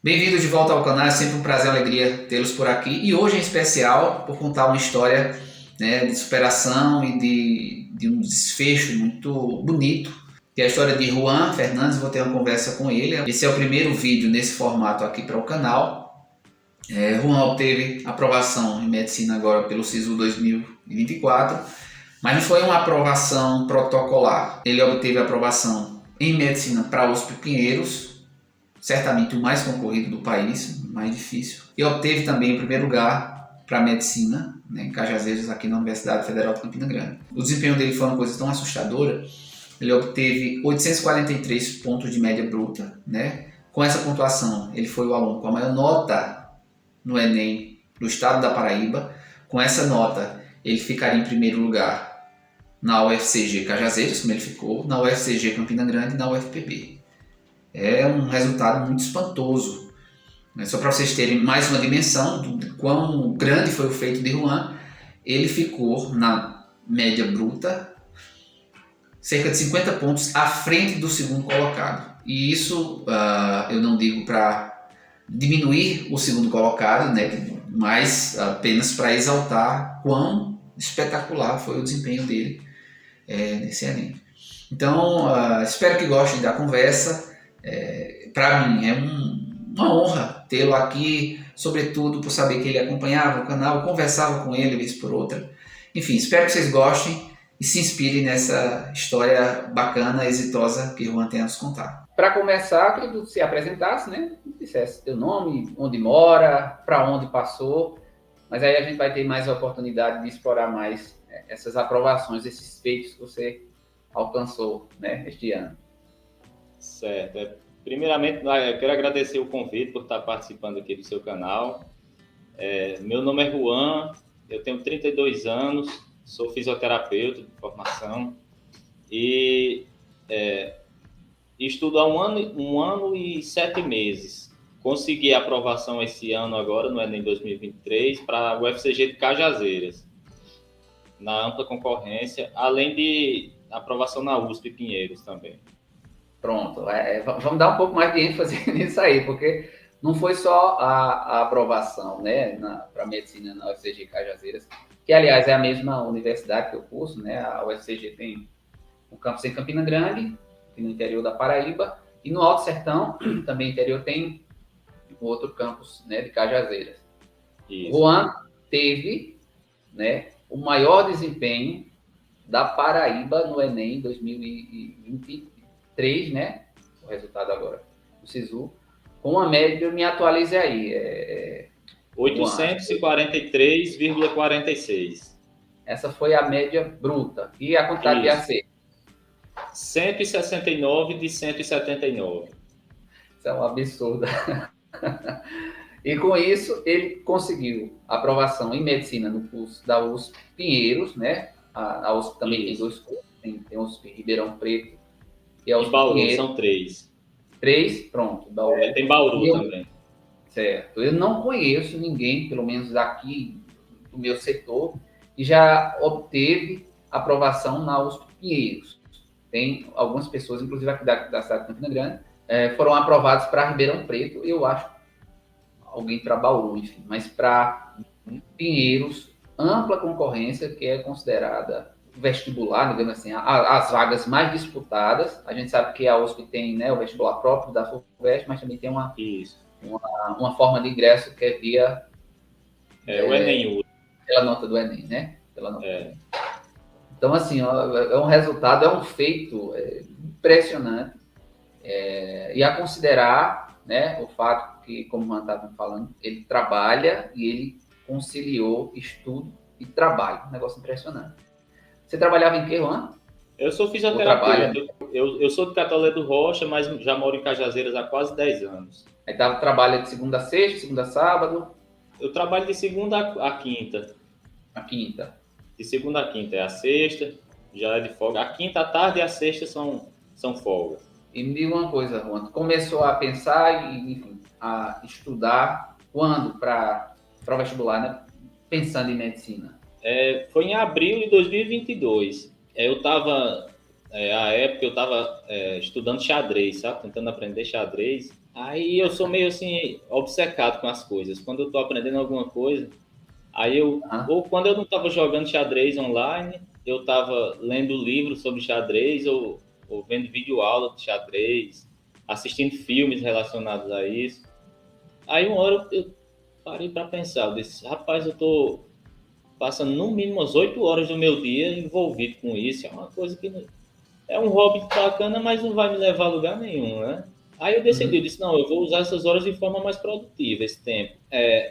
Bem-vindo de volta ao canal, é sempre um prazer e alegria tê-los por aqui. E hoje em especial, por contar uma história, né, de superação e de um desfecho muito bonito, que é a história de Juan Fernandes. Vou ter uma conversa com ele. Esse é o primeiro vídeo nesse formato aqui para o canal. Juan obteve aprovação em medicina agora pelo SISU 2024, mas não foi uma aprovação protocolar. Ele obteve aprovação em medicina para a USP Pinheiros, certamente o mais concorrido do país, mais difícil. E obteve também o primeiro lugar para medicina, né, em Cajazeiras, aqui na Universidade Federal de Campina Grande. O desempenho dele foi uma coisa tão assustadora. Ele obteve 843 pontos de média bruta, né? Com essa pontuação, ele foi o aluno com a maior nota no Enem do estado da Paraíba. Com essa nota, ele ficaria em primeiro lugar na UFCG Cajazeiras, como ele ficou, na UFCG Campina Grande e na UFPB. É um resultado muito espantoso. Só para vocês terem mais uma dimensão do quão grande foi o feito de Juan, ele ficou na média bruta cerca de 50 pontos à frente do segundo colocado. E isso eu não digo para diminuir o segundo colocado, né, mas apenas para exaltar quão espetacular foi o desempenho dele nesse Enem. Então, espero que gostem da conversa. Para mim é uma honra tê-lo aqui, sobretudo por saber que ele acompanhava o canal, conversava com ele vez por outra. Enfim, espero que vocês gostem e se inspirem nessa história bacana, exitosa que Juan tem a nos contar. Para começar, queria que tu se apresentasse, né? Dissesse teu nome, onde mora, para onde passou, mas aí a gente vai ter mais a oportunidade de explorar mais essas aprovações, esses feitos que você alcançou, né, este ano. Certo. Primeiramente, eu quero agradecer o convite por estar participando aqui do seu canal. Meu nome é Juan, eu tenho 32 anos, sou fisioterapeuta de formação e estudo há um ano e 7 meses. Consegui a aprovação esse ano agora, no Enem 2023, para a UFCG de Cajazeiras, na ampla concorrência, além de aprovação na USP Pinheiros também. Pronto, vamos dar um pouco mais de ênfase nisso aí, porque não foi só a aprovação, né, para medicina na UFCG Cajazeiras, que aliás é a mesma universidade que eu curso, né, a UFCG tem um campus em Campina Grande, no interior da Paraíba, e no Alto Sertão, também interior, tem um outro campus, né, de Cajazeiras. Isso. Juan teve, né, o maior desempenho da Paraíba no Enem 2023, né, o resultado agora do SISU, com uma média, me atualize aí. 843,46. Essa foi a média bruta. E a quantidade de AC? 169 de 179. Isso é um absurdo. E com isso, ele conseguiu aprovação em medicina no curso da USP Pinheiros, né? A USP também tem dois cursos, tem a USP Ribeirão Preto e a USP Bauru, Pinheiros. São 3. 3, pronto. Bauru. Tem Bauru também. Certo. Eu não conheço ninguém, pelo menos aqui do meu setor, que já obteve aprovação na USP Pinheiros. Tem algumas pessoas, inclusive aqui da cidade de Campina Grande, foram aprovados para Ribeirão Preto, eu acho, alguém para Bauru, enfim, mas para Pinheiros, ampla concorrência, que é considerada vestibular, digamos assim, as vagas mais disputadas. A gente sabe que a USP tem, né, o vestibular próprio da FUVEST, mas também tem uma forma de ingresso que é via... o Enem. Pela nota do Enem, né? Pela nota do Enem. Então, assim, é um resultado, é um feito impressionante. E a considerar, né, o fato que, como o Juan estava falando, ele trabalha e ele conciliou estudo e trabalho. Um negócio impressionante. Você trabalhava em que, Juan? Eu sou fisioterapeuta. Eu sou de Catolé do Rocha, mas já moro em Cajazeiras há quase 10 anos. Aí trabalha de segunda a sexta, segunda a sábado? Eu trabalho de segunda a quinta. A quinta? De segunda a quinta é a sexta, já é de folga. A quinta, a tarde e a sexta são folga. E me diga uma coisa, Juan, tu começou a pensar e, enfim, a estudar quando para o vestibular, né? Pensando em medicina? Foi em abril de 2022. Eu estava, à época, estudando xadrez, sabe? Tentando aprender xadrez. Aí eu sou meio assim, obcecado com as coisas. Quando eu tô aprendendo alguma coisa, ou quando eu não estava jogando xadrez online, eu estava lendo livros sobre xadrez ou vendo videoaula de xadrez, assistindo filmes relacionados a isso. Aí uma hora eu parei para pensar, eu disse, rapaz, eu tô passando no mínimo umas 8 horas do meu dia envolvido com isso. É uma coisa que é um hobby bacana, mas não vai me levar a lugar nenhum, né? Aí eu decidi, disse, não, eu vou usar essas horas de forma mais produtiva, esse tempo.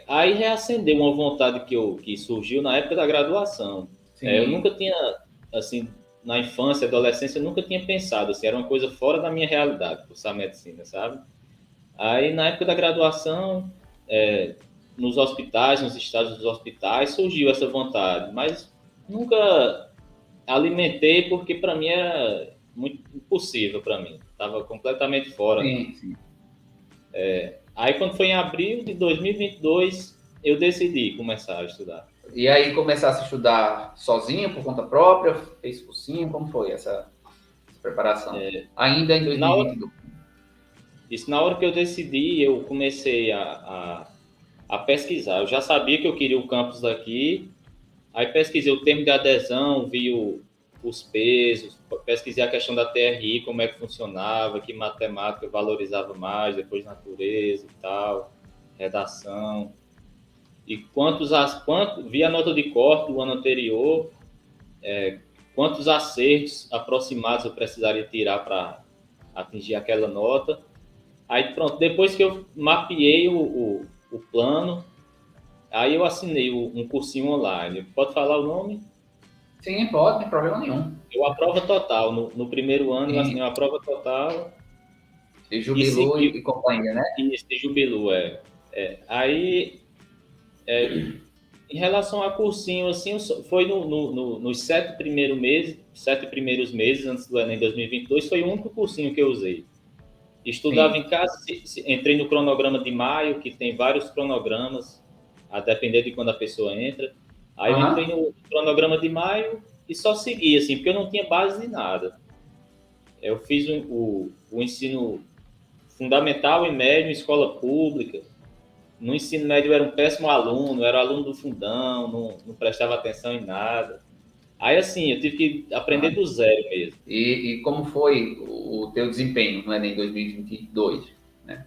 Aí reacendeu uma vontade que surgiu na época da graduação. Eu nunca tinha, assim, na infância, adolescência, eu nunca tinha pensado, assim, era uma coisa fora da minha realidade, cursar medicina, sabe? Aí, na época da graduação, nos hospitais, nos estágios dos hospitais, surgiu essa vontade, mas nunca alimentei porque para mim era muito impossível para mim, estava completamente fora. Sim. Aí quando foi em abril de 2022 eu decidi começar a estudar. E aí começasse a estudar sozinho, por conta própria, fez cursinho, como foi essa preparação? Ainda em 2022. Isso, na hora que eu decidi, eu comecei a pesquisar. Eu já sabia que eu queria o campus daqui, aí pesquisei o termo de adesão, vi os pesos, pesquisei a questão da TRI, como é que funcionava, que matemática valorizava mais, depois natureza e tal, redação. E vi a nota de corte do ano anterior, quantos acertos aproximados eu precisaria tirar para atingir aquela nota. Aí pronto, depois que eu mapeei o plano, aí eu assinei um cursinho online. Pode falar o nome? Sim, pode, não tem problema nenhum. Eu a prova total. No primeiro ano eu assinei uma prova total. De Jubilu e companhia, né? Isso, de Jubilu, Aí, em relação a cursinho, assim, foi nos 7 primeiros meses antes do Enem 2022, foi o único cursinho que eu usei. Estudava em casa, entrei no cronograma de maio, que tem vários cronogramas, a depender de quando a pessoa entra. Aí eu entrei no cronograma de maio e só segui, assim, porque eu não tinha base de nada. Eu fiz o ensino fundamental e médio em escola pública. No ensino médio eu era um péssimo aluno, era aluno do fundão, não prestava atenção em nada. Aí, assim, eu tive que aprender do zero mesmo. E como foi o teu desempenho no Enem 2022, né?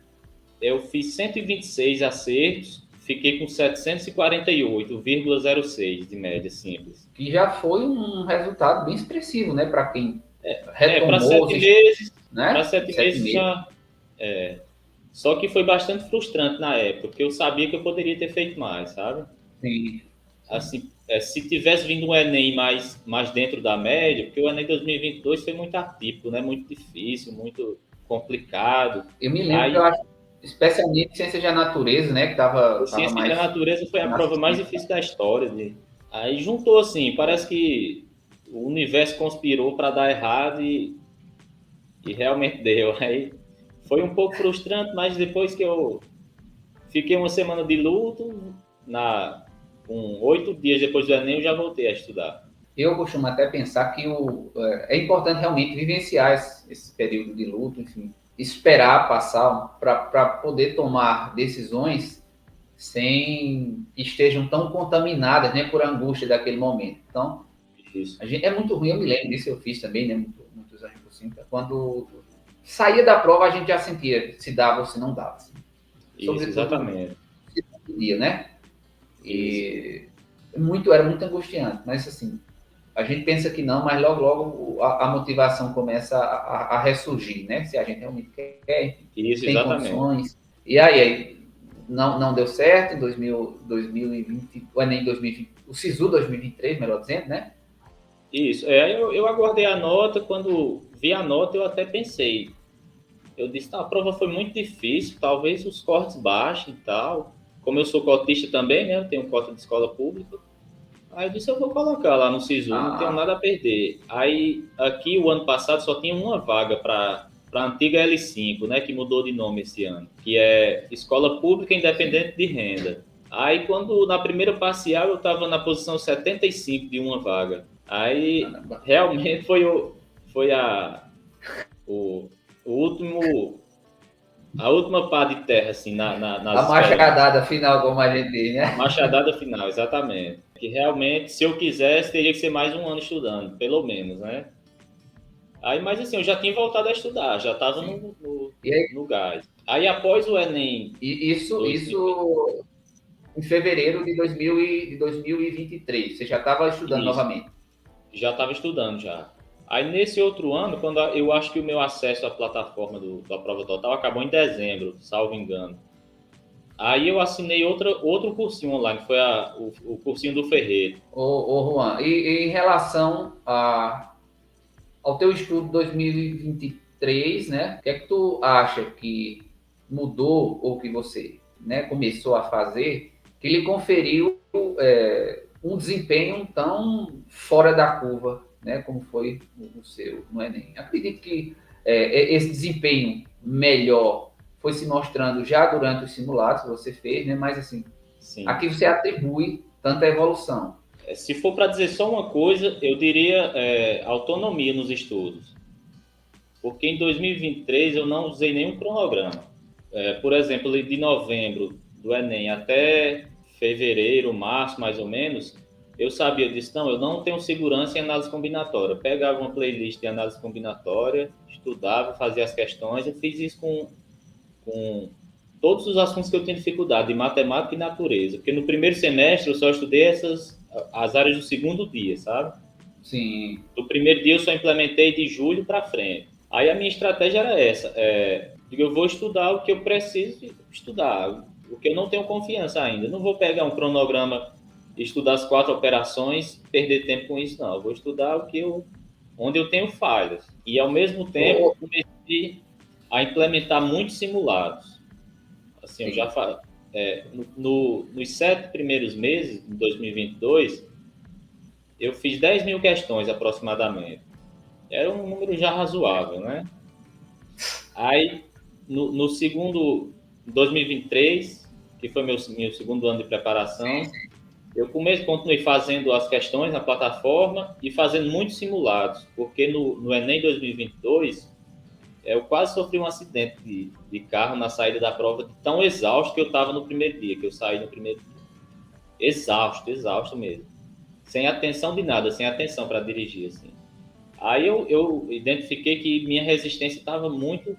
Eu fiz 126 acertos, fiquei com 748,06 de média simples. Que já foi um resultado bem expressivo, né? Para quem retomou... Para 7 meses, né? Para 7 meses já... Só que foi bastante frustrante na época, porque eu sabia que eu poderia ter feito mais, sabe? Sim. Assim, se tivesse vindo um Enem mais dentro da média, porque o Enem 2022 foi muito atípico, né? Muito difícil, muito complicado. Eu me lembro que eu acho, especialmente Ciências da Natureza, né? Que tava Ciências mais... da Natureza foi a prova mais difícil da história. Aí juntou assim, parece que o universo conspirou para dar errado e realmente deu. Aí foi um pouco frustrante, mas depois que eu fiquei uma semana de luto, com 8 dias depois do Enem, eu já voltei a estudar. Eu costumo até pensar que é importante realmente vivenciar esse período de luto, enfim, esperar passar para poder tomar decisões sem que estejam tão contaminadas, né, por angústia daquele momento. Então, é muito ruim, eu me lembro disso, eu fiz também, né, muitos anos por cima. Quando saía da prova, a gente já sentia se dava ou se não dava. Assim. Isso, exatamente. Dia, né? E era muito angustiante, mas assim, a gente pensa que não, mas logo a motivação começa a ressurgir, né? Se a gente realmente quer, isso, tem exatamente. condições. E aí não deu certo em 2020, o Enem 2020, o SISU 2023, melhor dizendo, né? Isso, eu aguardei a nota, quando vi a nota eu até pensei, eu disse, a prova foi muito difícil, talvez os cortes baixem e tal, como eu sou cotista também, né, eu tenho cota de escola pública, aí eu disse, eu vou colocar lá no SISU, não tenho nada a perder. Aí, aqui, o ano passado, só tinha uma vaga para a antiga L5, né, que mudou de nome esse ano, que é Escola Pública Independente de Renda. Aí, na primeira parcial, eu estava na posição 75 de uma vaga. Aí, realmente, foi o último a última pá de terra, assim, A nas machadada final, como a gente diz, a né? machadada final, exatamente. Que realmente, se eu quisesse, teria que ser mais um ano estudando, pelo menos, né? Aí, mas assim, eu já tinha voltado a estudar, já estava Sim. no, no, E aí, no gás. Aí, após o Enem isso 2020, em fevereiro de 2023. Você já estava estudando isso, novamente. já estava estudando já. Aí, nesse outro ano, quando eu acho que o meu acesso à plataforma da Prova Total acabou em dezembro, salvo engano. Aí eu assinei outro cursinho online, foi o cursinho do Ferreiro. Ô Juan, e em relação ao teu estudo 2023, né? O que é que tu acha que mudou ou que você, né, começou a fazer que lhe conferiu um desempenho tão fora da curva, né, como foi o seu no Enem? Acredito que esse desempenho melhor foi se mostrando já durante os simulados que você fez, né? Mas assim, a Sim. que você atribui tanta evolução? Se for para dizer só uma coisa, eu diria autonomia nos estudos. Porque em 2023 eu não usei nenhum cronograma. Por exemplo, de novembro do Enem até fevereiro, março, mais ou menos, eu sabia disso. Não, eu não tenho segurança em análise combinatória. Eu pegava uma playlist de análise combinatória, estudava, fazia as questões. Eu fiz isso com todos os assuntos que eu tinha dificuldade, de matemática e natureza. Porque no primeiro semestre eu só estudei as áreas do segundo dia, sabe? Sim, No primeiro dia eu só implementei de julho para frente. Aí a minha estratégia era essa: eu vou estudar o que eu preciso estudar, o que eu não tenho confiança ainda. Não vou pegar um cronograma, estudar as 4 operações, perder tempo com isso, não. Eu vou estudar onde eu tenho falhas. E ao mesmo tempo comecei a implementar muitos simulados. Assim, eu sim. já falo, nos 7 primeiros meses de 2022, eu fiz 10 mil questões aproximadamente. Era um número já razoável, né? Aí, no segundo, 2023, que foi meu segundo ano de preparação, eu continuei fazendo as questões na plataforma e fazendo muitos simulados, porque no Enem 2022, eu quase sofri um acidente de carro na saída da prova, de tão exausto que eu estava no primeiro dia, que eu saí no primeiro dia. Exausto mesmo. Sem atenção de nada, sem atenção para dirigir, assim. Aí eu identifiquei que minha resistência estava muito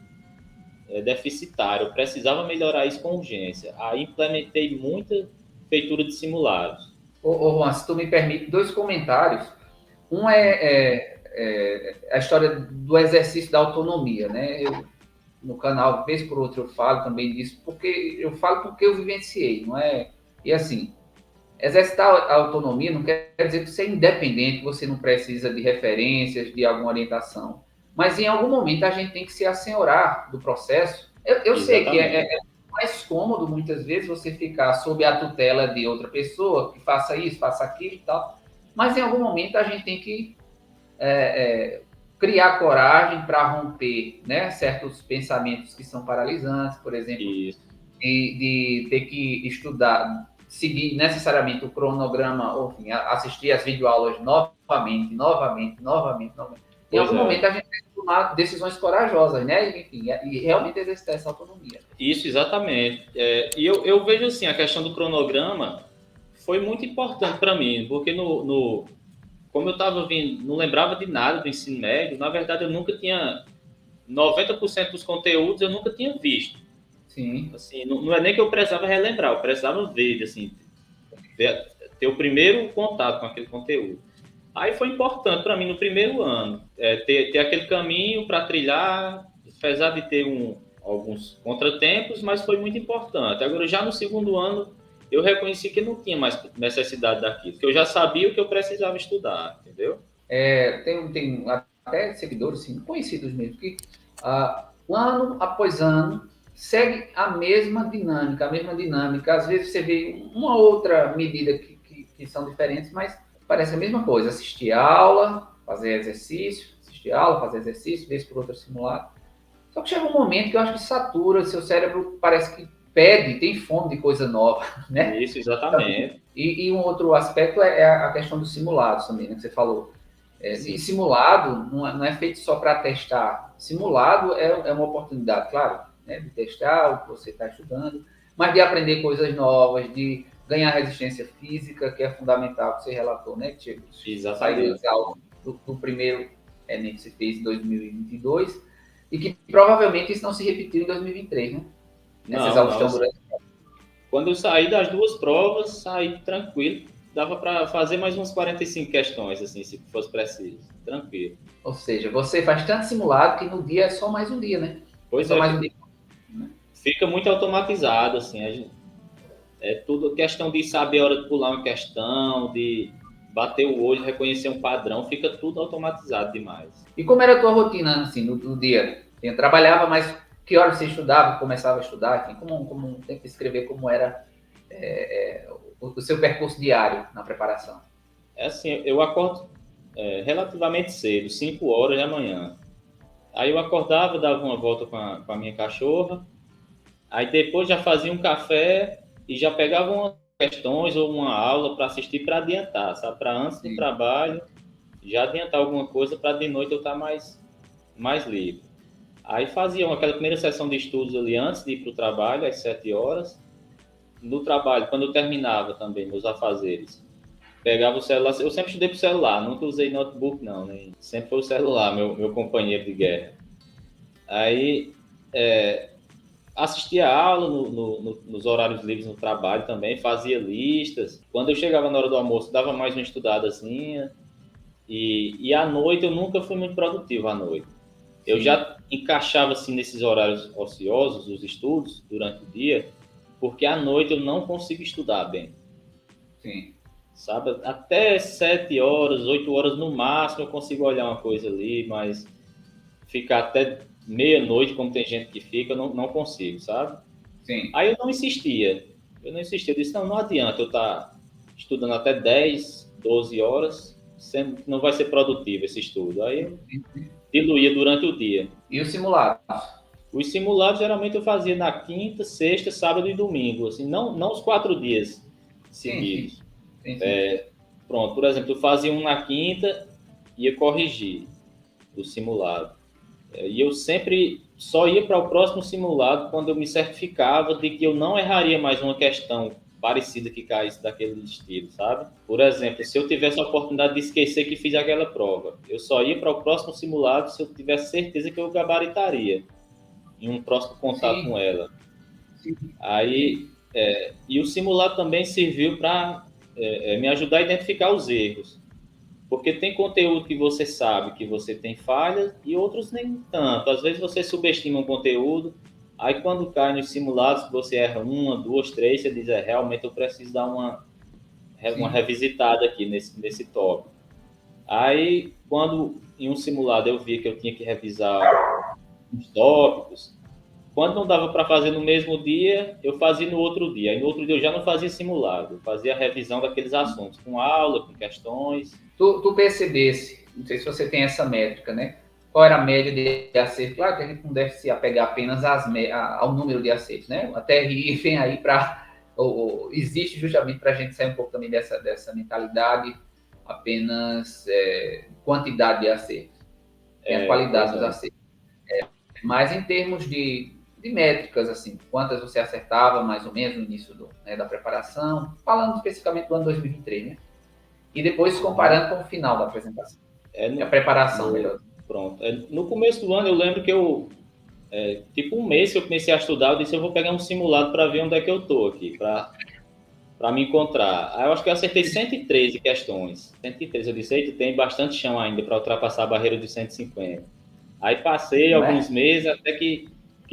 deficitária, eu precisava melhorar isso com urgência. Aí implementei muita feitura de simulados. Ô Juan, se tu me permite, dois comentários. Um a história do exercício da autonomia, né? Eu, no canal, vez por outra, eu falo também disso, porque eu falo porque eu vivenciei, não é? E assim, exercitar a autonomia não quer dizer que você é independente, que você não precisa de referências, de alguma orientação. Mas em algum momento a gente tem que se assenhorar do processo. Eu sei que Exatamente. mais cômodo, muitas vezes, você ficar sob a tutela de outra pessoa, que faça isso, faça aquilo e tal. Mas em algum momento a gente tem que criar coragem para romper, né, certos pensamentos que são paralisantes, por exemplo, Isso. de ter que estudar, seguir necessariamente o cronograma, ou enfim, assistir as videoaulas novamente. Em Pois algum é. momento a gente tem que tomar decisões corajosas, né? Enfim, e realmente exercitar essa autonomia. Isso, exatamente. E eu vejo assim, a questão do cronograma foi muito importante para mim, porque como eu estava vindo, não lembrava de nada do ensino médio, na verdade eu nunca tinha, 90% dos conteúdos eu nunca tinha visto. Sim. Assim, não é nem que eu precisava relembrar, eu precisava ver, assim, ter o primeiro contato com aquele conteúdo. Aí foi importante para mim no primeiro ano, ter aquele caminho para trilhar, apesar de ter alguns contratempos, mas foi muito importante. Agora, já no segundo ano, eu reconheci que não tinha mais necessidade daquilo, que eu já sabia o que eu precisava estudar, entendeu? Tem até seguidores, assim, conhecidos mesmo, que ano após ano segue a mesma dinâmica. Às vezes você vê uma outra medida que são diferentes, mas parece a mesma coisa. Assistir aula, fazer exercício, vez por outra simulado. Só que chega um momento que eu acho que satura, seu cérebro parece que pede, tem fome de coisa nova, né? Isso, exatamente. E um outro aspecto é a questão dos simulados também, né, que você falou. E Sim. simulado não é feito só para testar. Simulado é uma oportunidade, claro. né, de testar o que você está estudando, mas de aprender coisas novas, de ganhar resistência física, que é fundamental, que você relatou, né, que saiu legal do primeiro Enem que você fez em 2022, e que provavelmente isso não se repetiu em 2023, né? Essa exaustão durante... Quando eu saí das duas provas, saí tranquilo. Dava para fazer mais uns 45 questões, assim, se fosse preciso. Tranquilo. Ou seja, você faz tanto simulado que no dia é só mais um dia, né? Pois só é, mais um dia. Fica muito automatizado, assim. É tudo questão de saber a hora de pular uma questão, de bater o olho, reconhecer um padrão, fica tudo automatizado demais. E como era a tua rotina, assim, no dia? Eu trabalhava, mas que horas você estudava, começava a estudar? Enfim, como tem que escrever como era o seu percurso diário na preparação? É assim, eu acordo relativamente cedo, 5 horas da manhã. Aí eu acordava, dava uma volta com a minha cachorra, aí depois já fazia um café e já pegava umas questões ou uma aula para assistir para adiantar, sabe? Para antes do trabalho, já adiantar alguma coisa para de noite eu estar mais livre. Aí fazia aquela primeira sessão de estudos ali antes de ir para o trabalho, às 7 horas. No trabalho, quando eu terminava também meus afazeres, pegava o celular. Eu sempre estudei por celular, nunca usei notebook, não, né? Sempre foi o celular, meu companheiro de guerra. Aí assistia a aula nos horários livres no trabalho também, fazia listas. Quando eu chegava na hora do almoço, dava mais uma estudadazinha. E à noite eu nunca fui muito produtivo à noite. Eu já encaixava assim nesses horários ociosos, os estudos, durante o dia, porque à noite eu não consigo estudar bem. Sim. Sabe? Até 7 horas, 8 horas no máximo eu consigo olhar uma coisa ali, mas ficar até meia-noite, como tem gente que fica, eu não consigo, sabe? Sim. Aí eu não insistia. Eu disse, não adianta eu estar estudando até 10, 12 horas, não vai ser produtivo esse estudo. Aí eu diluía durante o dia. E os simulados? Os simulados geralmente eu fazia na quinta, sexta, sábado e domingo, assim, não os 4 dias seguidos. Sim. Pronto, por exemplo, eu fazia um na quinta, ia corrigir o simulado. E eu sempre só ia para o próximo simulado quando eu me certificava de que eu não erraria mais uma questão parecida que caísse daquele estilo, sabe? Por exemplo, se eu tivesse a oportunidade de esquecer que fiz aquela prova, eu só ia para o próximo simulado se eu tivesse certeza que eu gabaritaria em um próximo contato com ela. Sim. Aí, e o simulado também serviu para me ajudar a identificar os erros. Porque tem conteúdo que você sabe que você tem falhas e outros nem tanto. Às vezes você subestima um conteúdo, aí quando cai nos simulados, você erra uma, duas, três, você diz, realmente eu preciso dar uma revisitada aqui nesse tópico. Aí, quando em um simulado eu vi que eu tinha que revisar os tópicos, quando não dava para fazer no mesmo dia, eu fazia no outro dia. Aí no outro dia eu já não fazia simulado, eu fazia a revisão daqueles assuntos, com aula, com questões. Tu percebesse, não sei se você tem essa métrica, né? Qual era a média de acerto? Claro que a gente não deve se apegar apenas ao número de acertos, né? A TRI vem aí para... existe justamente para a gente sair um pouco também dessa mentalidade apenas quantidade de acertos. Tem a qualidade dos acertos. Mas em termos de métricas, assim, quantas você acertava mais ou menos no início da preparação, falando especificamente do ano 2023, né? E depois comparando com o final da apresentação. A preparação, melhor. Pronto. No começo do ano, eu lembro que tipo um mês que eu comecei a estudar, eu disse, eu vou pegar um simulado para ver onde é que eu tô aqui, para me encontrar. Aí eu acho que eu acertei 113 questões. 113, eu disse, eita, tem bastante chão ainda para ultrapassar a barreira dos 150. Aí passei alguns meses até que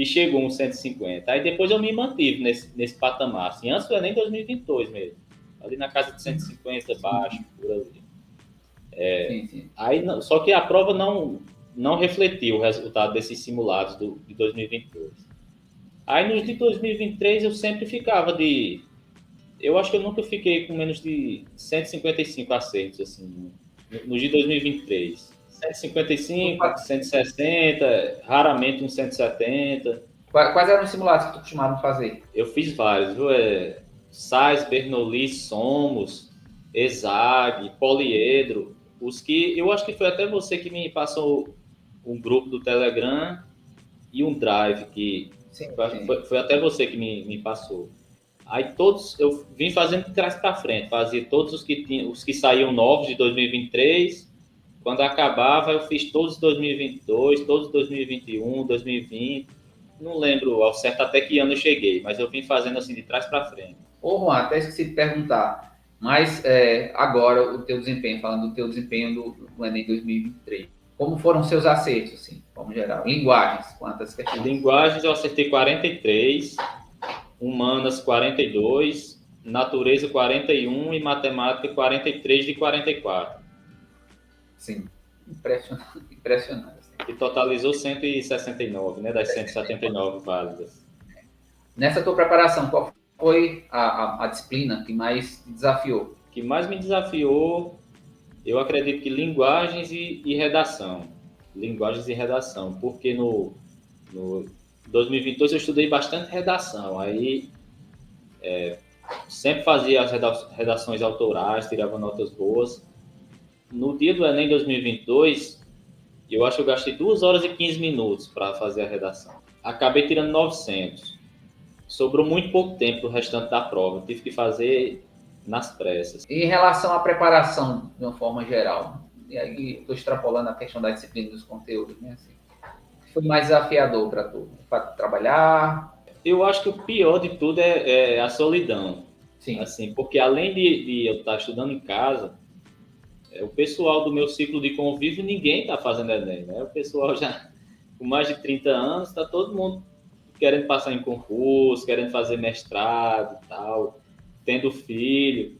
chegou uns 150. Aí depois eu me mantive nesse patamar. Assim, antes do Enem 2022 mesmo. Ali na casa de 150 baixo, por ali. Sim. Aí, só que a prova não refletiu o resultado desses simulados de 2022. Aí nos de 2023 eu sempre ficava eu acho que eu nunca fiquei com menos de 155 acertos, assim, nos de 2023. 155, 160, raramente uns 170. Quais eram os simulados que tu costumava fazer? Eu fiz vários, viu? Sais, Bernoulli, Somos, ESAG, Poliedro, os que eu acho que foi até você que me passou um grupo do Telegram e um Drive que Sim, Foi até você que me passou. Aí todos, eu vim fazendo de trás para frente, fazia todos os que saíam novos de 2023. Quando acabava, eu fiz todos de 2022, todos de 2021, 2020. Não lembro ao certo até que ano eu cheguei, mas eu vim fazendo assim de trás para frente. Ô, Juan, até esqueci de perguntar, mas agora o teu desempenho, falando do teu desempenho do Enem 2023, como foram seus acertos, assim, como geral? Linguagens, quantas questões? Linguagens eu acertei 43, humanas 42, natureza 41 e matemática 43 de 44. Sim, impressionante, impressionante. Assim. Que totalizou 169, né, das 179 válidas. Nessa tua preparação, qual foi a disciplina que mais te desafiou? O que mais me desafiou, eu acredito que linguagens e redação. Linguagens e redação, porque no 2022 eu estudei bastante redação, aí sempre fazia as redações autorais, tirava notas boas. No dia do Enem 2022, eu acho que eu gastei 2 horas e 15 minutos para fazer a redação. Acabei tirando 900. Sobrou muito pouco tempo do restante da prova. Tive que fazer nas pressas. Em relação à preparação, de uma forma geral, e aí estou extrapolando a questão da disciplina dos conteúdos, né? Assim, foi mais desafiador para tu? Para trabalhar? Eu acho que o pior de tudo é a solidão. Sim. Assim, porque além de eu estar estudando em casa, o pessoal do meu ciclo de convívio, ninguém está fazendo Enem, né? O pessoal já com mais de 30 anos, está todo mundo querendo passar em concurso, querendo fazer mestrado e tal, tendo filho.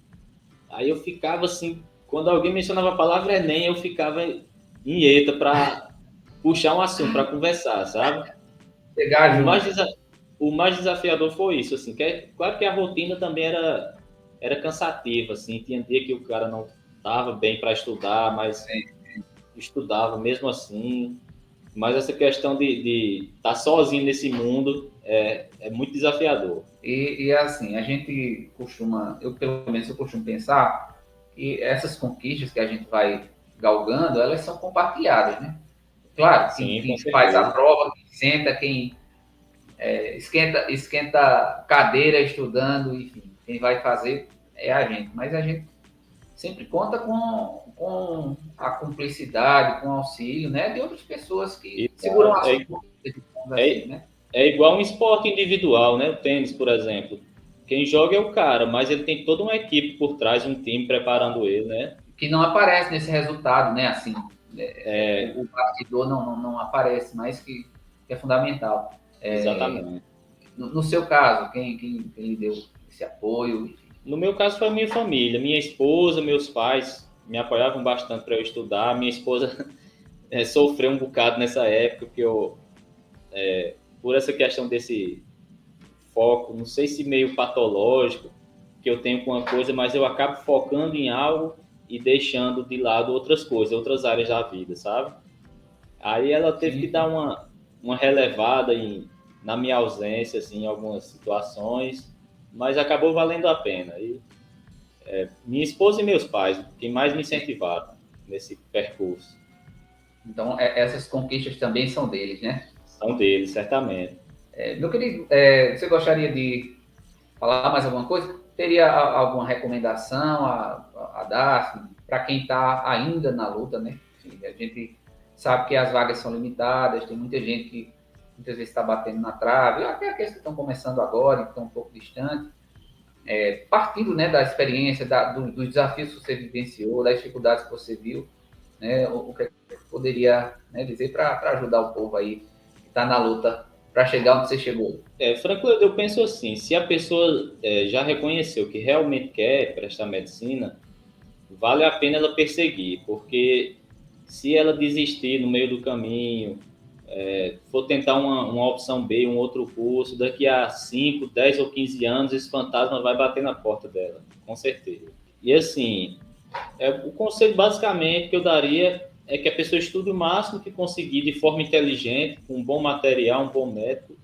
Aí eu ficava assim, quando alguém mencionava a palavra Enem, eu ficava em eta para puxar um assunto, para conversar, sabe? Pegar O mais, junto. o mais desafiador foi isso, assim, claro que a rotina também era cansativa, assim, tinha dia que o cara não estava bem para estudar, mas estudava mesmo assim. Mas essa questão de estar sozinho nesse mundo é muito desafiador. E assim, a gente costuma, eu pelo menos eu costumo pensar que essas conquistas que a gente vai galgando, elas são compartilhadas, né? Claro, Sim, com quem faz a certeza. prova, quem senta, quem esquenta cadeira estudando, enfim, quem vai fazer é a gente. Mas a gente sempre conta com a cumplicidade, com o auxílio, né, de outras pessoas que seguram a sua assim, né? É igual um esporte individual, né? O tênis, por exemplo. Quem joga é o cara, mas ele tem toda uma equipe por trás, um time preparando ele, né? Que não aparece nesse resultado, né? Assim, o bastidor não aparece, mas que é fundamental. Exatamente. No seu caso, quem lhe deu esse apoio? No meu caso foi a minha família, minha esposa, meus pais me apoiavam bastante para eu estudar. Minha esposa sofreu um bocado nessa época, porque por essa questão desse foco, não sei se meio patológico, que eu tenho com uma coisa, mas eu acabo focando em algo e deixando de lado outras coisas, outras áreas da vida, sabe? Aí ela teve que dar uma relevada na minha ausência, assim, em algumas situações, mas acabou valendo a pena. E minha esposa e meus pais, quem mais me incentivaram nesse percurso. Então, essas conquistas também são deles, né? São deles, certamente. Meu querido, você gostaria de falar mais alguma coisa? Teria alguma recomendação a dar assim, para quem está ainda na luta, né? Enfim, a gente sabe que as vagas são limitadas, tem muita gente que muitas vezes está batendo na trave, até aqueles que estão começando agora, que estão um pouco distantes, partindo, né, da experiência, dos desafios que você vivenciou, das dificuldades que você viu, né, o que poderia, né, dizer para ajudar o povo aí que está na luta para chegar onde você chegou? Franco, eu penso assim, se a pessoa já reconheceu que realmente quer prestar medicina, vale a pena ela perseguir, porque se ela desistir no meio do caminho, for tentar uma opção B, um outro curso, daqui a 5, 10 ou 15 anos, esse fantasma vai bater na porta dela, com certeza. E assim, o conselho basicamente que eu daria é que a pessoa estude o máximo que conseguir de forma inteligente, com um bom material, um bom método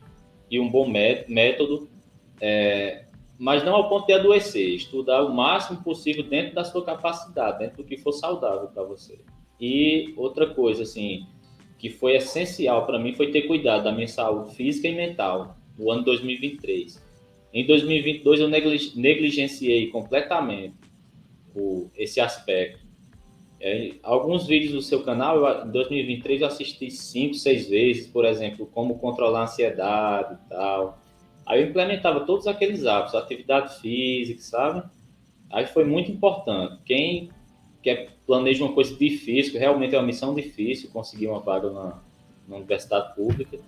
e um bom método, mas não ao ponto de adoecer, estudar o máximo possível dentro da sua capacidade, dentro do que for saudável para você. E outra coisa, assim, que foi essencial para mim foi ter cuidado da minha saúde física e mental no ano 2023. Em 2022 eu negligenciei completamente esse aspecto. Alguns vídeos do seu canal, em 2023 eu assisti 5, 6 vezes, por exemplo, como controlar a ansiedade e tal. Aí eu implementava todos aqueles hábitos, atividade física, sabe? Aí foi muito importante. Quem planeja uma coisa difícil, que realmente é uma missão difícil, conseguir uma vaga na universidade pública,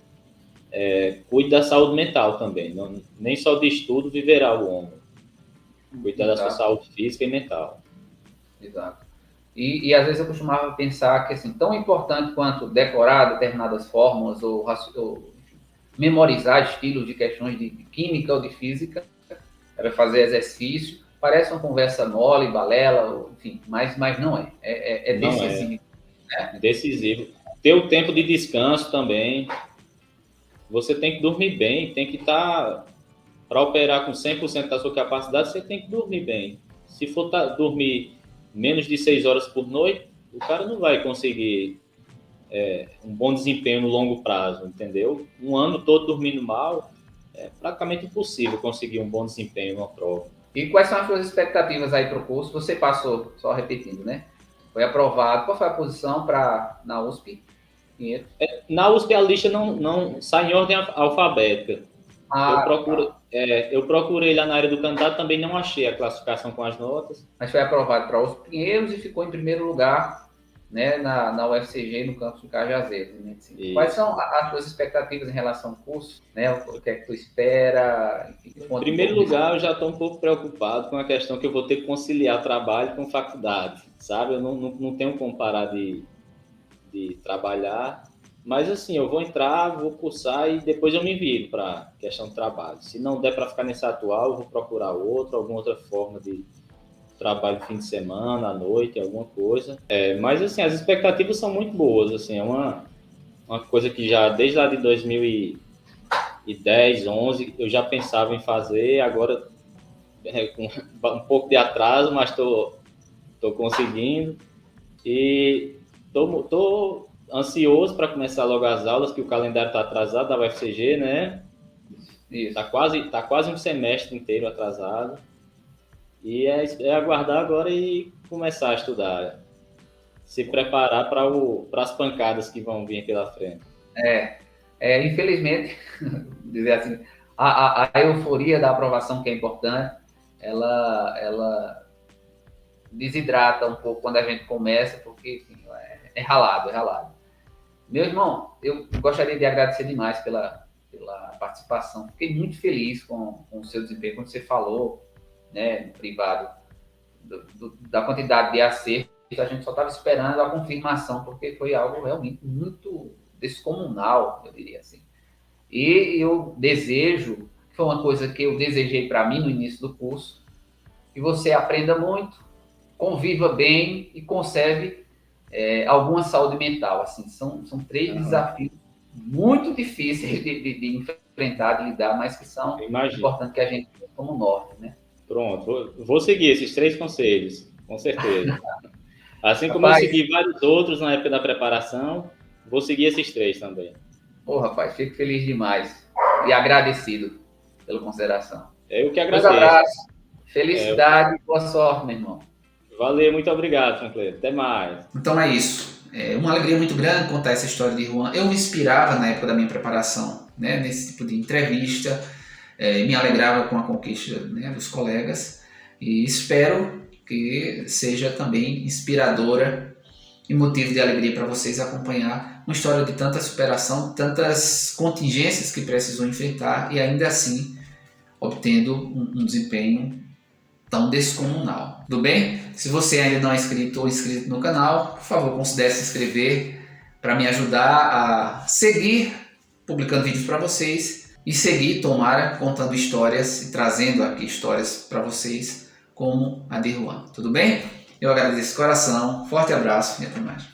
cuide da saúde mental também. Não, nem só de estudo viverá o homem. Cuidar da sua saúde física e mental. Exato. E às vezes eu costumava pensar que, assim, tão importante quanto decorar determinadas fórmulas ou memorizar estilos de questões de química ou de física, era fazer exercício. Parece uma conversa mole, balela, enfim, mas não é. É decisivo. Né? Decisivo. Ter o tempo de descanso também. Você tem que dormir bem, tem que estar... Para operar com 100% da sua capacidade, você tem que dormir bem. Se for dormir menos de 6 horas por noite, o cara não vai conseguir um bom desempenho no longo prazo, entendeu? Um ano todo dormindo mal, é praticamente impossível conseguir um bom desempenho numa prova. E quais são as suas expectativas aí para o curso? Você passou, só repetindo, né? Foi aprovado. Qual foi a posição na USP? Na USP a lista não sai em ordem alfabética. Eu procurei lá na área do candidato, também não achei a classificação com as notas. Mas foi aprovado para os Pinheiros e ficou em primeiro lugar, né, na UFCG, no campus de Cajazeiras. Né? Quais são as suas expectativas em relação ao curso? Né? O que é que tu espera? Em primeiro lugar, eu já estou um pouco preocupado com a questão que eu vou ter que conciliar trabalho com faculdade, sabe? Eu não tenho como parar de trabalhar. Mas assim, eu vou entrar, vou cursar e depois eu me viro para questão de trabalho. Se não der para ficar nesse atual, eu vou procurar alguma outra forma de trabalho fim de semana, à noite, alguma coisa. Mas assim, as expectativas são muito boas. Assim, é uma coisa que já desde lá de 2010, 11, eu já pensava em fazer. Agora, com um pouco de atraso, mas estou conseguindo. E estou ansioso para começar logo as aulas, que o calendário está atrasado da UFCG, né? Está quase um semestre inteiro atrasado. E é aguardar agora e começar a estudar. Se preparar para as pancadas que vão vir aqui da frente. Infelizmente, dizer assim, a euforia da aprovação, que é importante, ela desidrata um pouco quando a gente começa, porque enfim, é ralado. Meu irmão, eu gostaria de agradecer demais pela participação. Fiquei muito feliz com o seu desempenho, quando você falou, né, no privado, da quantidade de acertos. A gente só estava esperando a confirmação, porque foi algo realmente muito descomunal, eu diria assim. E eu desejo, foi uma coisa que eu desejei para mim no início do curso, que você aprenda muito, conviva bem e conserve alguma saúde mental. Assim, são 3 desafios muito difíceis de enfrentar, de lidar, mas que são importantes que a gente tenha como norte, né? Pronto, vou seguir esses 3 conselhos, com certeza. Assim como eu segui vários outros na época da preparação, vou seguir esses 3 também. Rapaz, fico feliz demais e agradecido pela consideração. Eu que agradeço. Um abraço, felicidade e boa sorte, meu irmão. Valeu, muito obrigado, Franklin. Até mais. Então é isso. É uma alegria muito grande contar essa história de Juan. Eu me inspirava na época da minha preparação, né, nesse tipo de entrevista, me alegrava com a conquista, né, dos colegas e espero que seja também inspiradora e motivo de alegria para vocês acompanhar uma história de tanta superação, tantas contingências que precisou enfrentar e ainda assim obtendo um desempenho tão descomunal. Tudo bem? Se você ainda não é inscrito ou inscrito no canal, por favor, considere se inscrever para me ajudar a seguir publicando vídeos para vocês e seguir, tomara, contando histórias e trazendo aqui histórias para vocês como a de Juan. Tudo bem? Eu agradeço de coração, forte abraço e até mais.